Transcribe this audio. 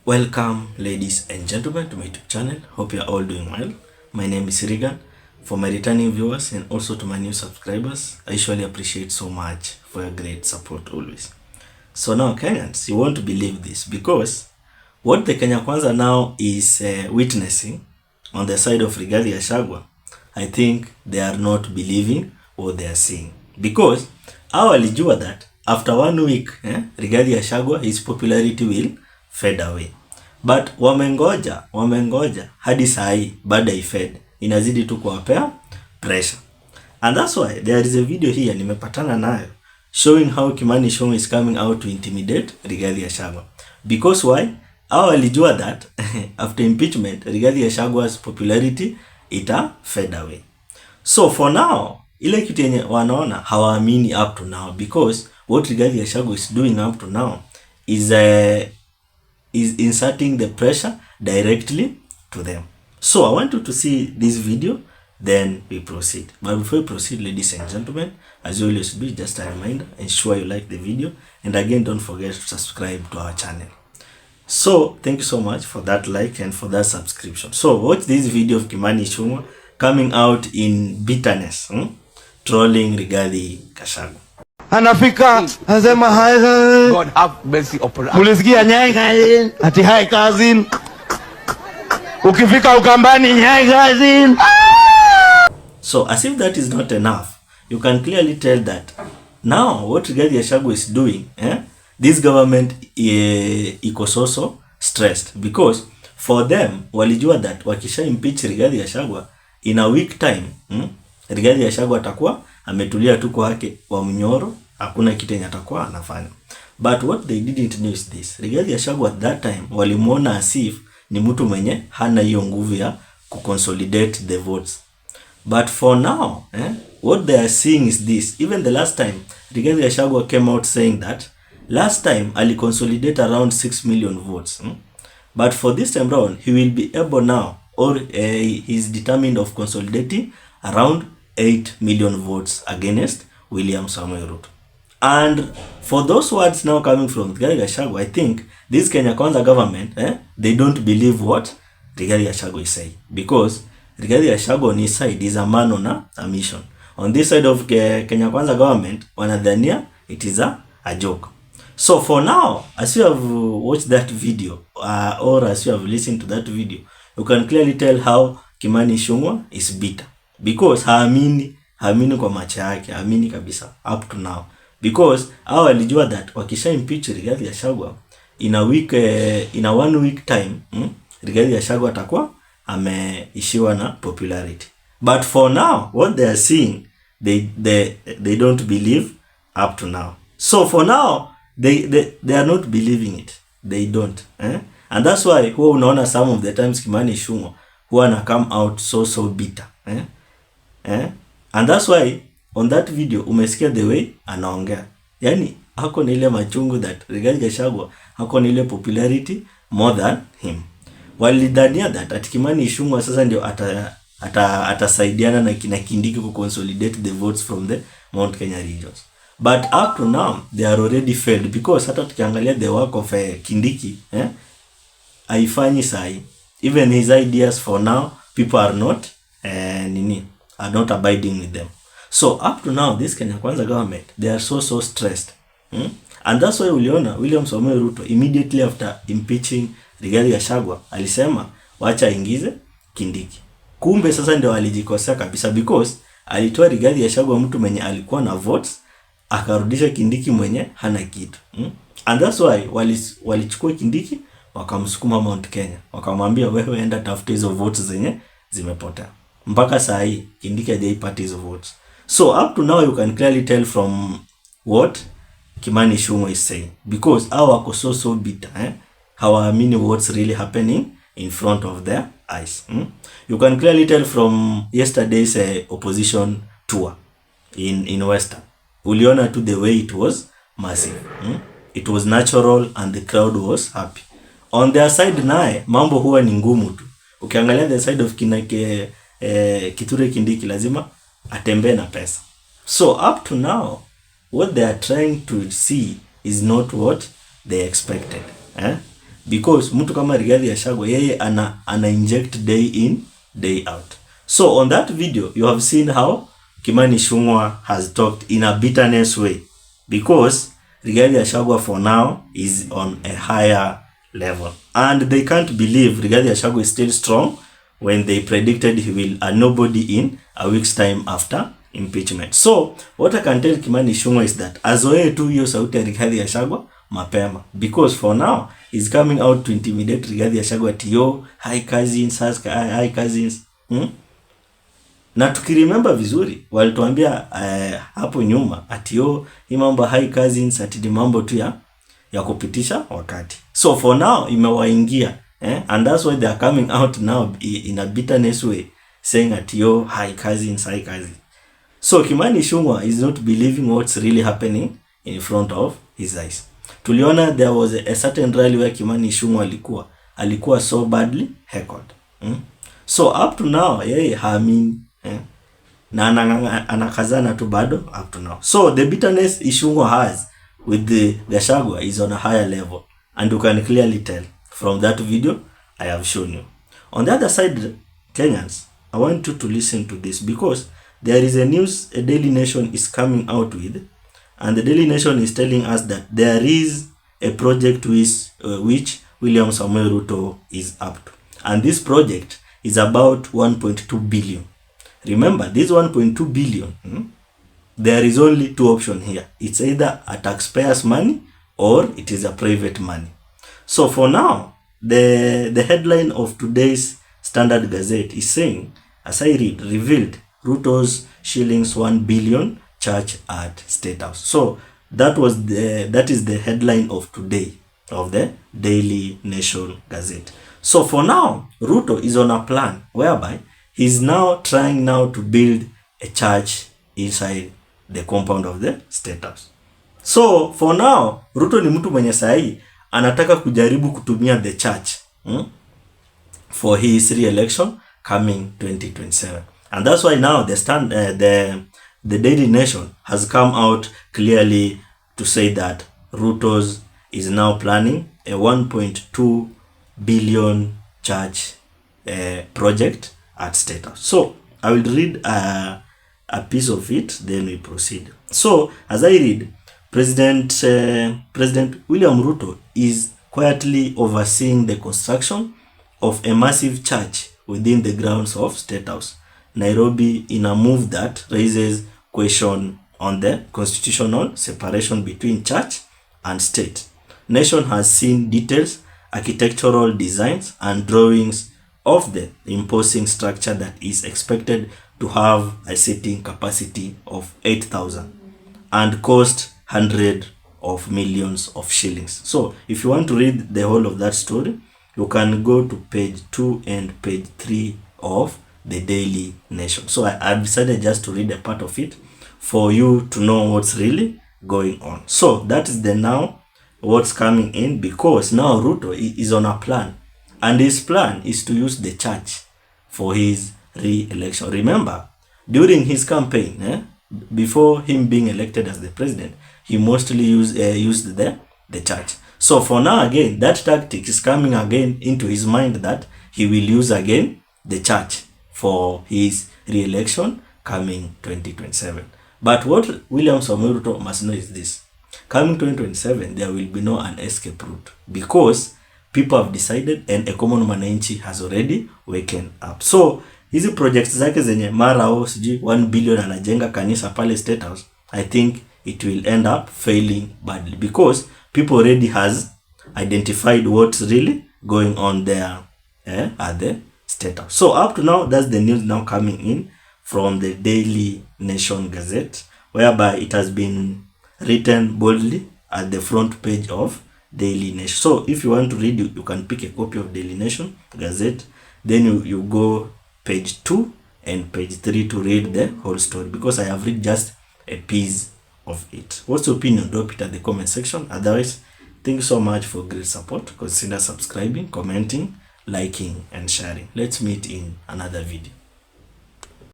Welcome ladies and gentlemen to my YouTube channel. Hope you are all doing well. My name is Regan. For my returning viewers and also to my new subscribers, I usually appreciate so much for your great support always. So now Kenyans, you won't believe this because what the Kenya Kwanza now is witnessing on the side of Rigathi Gachagua, I think they are not believing what they are seeing. Because hao walijua that after 1 week, Rigathi Gachagua, his popularity will fade away. But wamengoja hadi sahi baada ifed inazidi tu kuwapea pressure. And that's why there is a video here nimepatana nayo showing how Kimani Ichung'wa is coming out to intimidate Rigathi Gachagua. Because why? Hao walijua that after impeachment Rigathi Gachagua's popularity ita fade away. So for now, ile kitu yenye wanaona hawaamini up to now, because what Rigathi Gachagua is doing up to now is inserting the pressure directly to them. So I want you to see this video, then we proceed. But before we proceed, ladies and gentlemen, as you always do, just a reminder, ensure you like the video, and again, don't forget to subscribe to our channel. So thank you so much for that like and for that subscription. So watch this video of Kimani Ichung'wa coming out in bitterness, trolling Rigathi Gachagua. Anafika anasema hi God have mercy upon us. Mulisikia nyai cousin, ati hi cousin. Ukifika Ukambani nyai cousin. So as if that is not enough, you can clearly tell that now what Rigathi Gachagua is doing, this government iko so stressed, because for them walijua that wakisha impeach Rigathi Gachagua in a week time, Rigathi Gachagua atakuwa ametulia tu kwake wa mnyoro, hakuna kitu yenye atakuwa anafanya. But what they didn't know is this: Rigathi Gachagua at that time walimuona as if ni mtu mwenye hana hiyo nguvu ya kuconsolidate the votes. But for now, what they are seeing is this: even the last time Rigathi Gachagua came out saying that last time ali consolidate around 6 million votes, but for this time round he will be able now, or he is determined of consolidating around 8 million votes against William Samoei Ruto. And for those words now coming from Rigathi Gachagua, I think this Kenya Kwanza government, they don't believe what Rigathi Gachagua is saying, because Rigathi Gachagua on his side is a man on a mission. On this side of Kenya Kwanza government, wanadhania it is a joke. So for now, as you have watched that video, or as you have listened to that video, you can clearly tell how Kimani Ichung'wa is bitter, because haamini kwa macho yake, haamini kabisa up to now, because hao walijua that wakisha impeach Rigathi Gachagua in a 1 week time, Rigathi Gachagua atakuwa ameishiwa na popularity. But for now, what they are seeing, they don't believe up to now. So for now, they are not believing it. They don't. And that's why huwa unaona some of the times Kimani Ichung'wa huwa na come out so bitter. And that's why on that video umesikia the way anaongea. Yani hako na ile machungu that Rigathi Gachagua hako na ile popularity more than him. Walidhania that at Kimani Ichung'wa sasa ndio atasaidiana na kina Kindiki ku consolidate the votes from the Mount Kenya regions. But up to now they are already failed, because hata tukiangalia the work of Kindiki, haifanyi sahi. Even his ideas for now, people are not abiding with them. So up to now, this Kenya Kwanza government, they are so stressed. And that's why uliona William Samoei Ruto immediately after impeaching Rigathi Gachagua alisema wacha ingize Kindiki. Kumbe sasa ndio alijikosea kabisa, because alitoa Rigathi Gachagua mtu mwenye alikuwa na votes, akarudisha Kindiki mwenye hana kitu. And that's why walichukua Kindiki wakamsukuma Mount Kenya, wakamwambia wewe enda tafuta hizo votes zenye zimepotea. Mpaka saa hii Kindiki hajaipata hizo votes. So up to now you can clearly tell from what Kimani Ichung'wa is saying, because hao wako so bitter, hawaamini what's really happening in front of their eyes. You can clearly tell from yesterday's opposition tour in Western. Uliona to the way it was massive. It was natural and the crowd was happy. On their side nae mambo huwa ni ngumu tu. Ukiangalia the side of Kithure Kindiki lazima atembe na pesa. So up to now, what they are trying to see is not what they expected. because mtu kama Rigathi Gachagua yeye ana inject day in day out. So on that video you have seen how Kimani Ichung'wa has talked in a bitterness way, because Rigathi Gachagua for now is on a higher level, and they can't believe Rigathi Gachagua is still strong when they predicted he will a nobody in a week's time after impeachment. So what I can tell Kimani Ichung'wa is that azoee tu hiyo sauti ya Rigathi Gachagua mapema, because for now he's coming out to intimidate Rigathi Gachagua ati yo hi cousins, hi cousins. Na tukiremember vizuri walituambia hapo nyuma ati yo hii mambo hi cousins ati ni mambo tu ya kupitisha wakati. So for now imewaingia, and that's why they are coming out now in a bitterness way saying ati yo hi cousins, hi cousins. So Kimani Ichung'wa is not believing what's really happening in front of his eyes. Tuliona there was a certain rally where Kimani Ichung'wa alikuwa so badly heckled. So up to now yeye haamini, na anakazana tu bado up to now. So the bitterness Ichung'wa has with the Gachagua is on a higher level, and you can clearly tell from that video I have shown you. On the other side, Kenyans, I want you to listen to this, because there is a news a Daily Nation is coming out with, and the Daily Nation is telling us that there is a project which William Samoei Ruto is up to, and this project is about 1.2 billion. Remember, this 1.2 billion, there is only two options here. It's either a taxpayer's money or it is a private money. So for now, the headline of today's Standard Gazette is saying, as I read, revealed RUTO'S Sh1 billion charge at Statehouse. So that is the headline of today of the Daily Nation Gazette. So for now, Ruto is on a plan whereby he's now trying to build a church inside the compound of the Statehouse. So for now, Ruto ni mtu mwenye sahi anataka kujaribu kutumia the church for his re-election coming 2027. And that's why now the Daily Nation has come out clearly to say that RUTO'S is now planning a 1.2 billion church project at Statehouse. So I will read a piece of it, then we proceed. So as I read, President William Ruto is quietly overseeing the construction of a massive church within the grounds of Statehouse, Nairobi, in a move that raises question on the constitutional separation between church and state. Nation has seen details, architectural designs and drawings of the imposing structure that is expected to have a seating capacity of 8,000 and cost hundreds of millions of shillings. So if you want to read the whole of that story, you can go to page 2 and page 3 of the Daily Nation. So I decided just to read a part of it for you to know what's really going on. So that is now what's coming in, because now Ruto is on a plan, and his plan is to use the church for his re-election. Remember, during his campaign, before him being elected as the president, he mostly used the church. So for now, again, that tactic is coming again into his mind, that he will use again the church for his re-election coming 2027. But what William Samoei Ruto must know is this: coming 2027, there will be no an escape route, because people have decided and a common mwananchi has already waken up. So hizi projects zake zenye mara sijui 1 billion anajenga kanisa pale Statehouse, I think it will end up failing badly, because people already has identified what's really going on there at the Statehouse. So up to now, that's the news now coming in from the Daily Nation Gazette, whereby it has been written boldly at the front page of Daily Nation. So if you want to read, you can pick a copy of Daily Nation Gazette, then you go page 2 and page 3 to read the whole story, because I have read just a piece of it. What's your opinion? Drop it at the comment section. Otherwise, thank you so much for great support. Consider subscribing, commenting, liking and sharing. Let's meet in another video.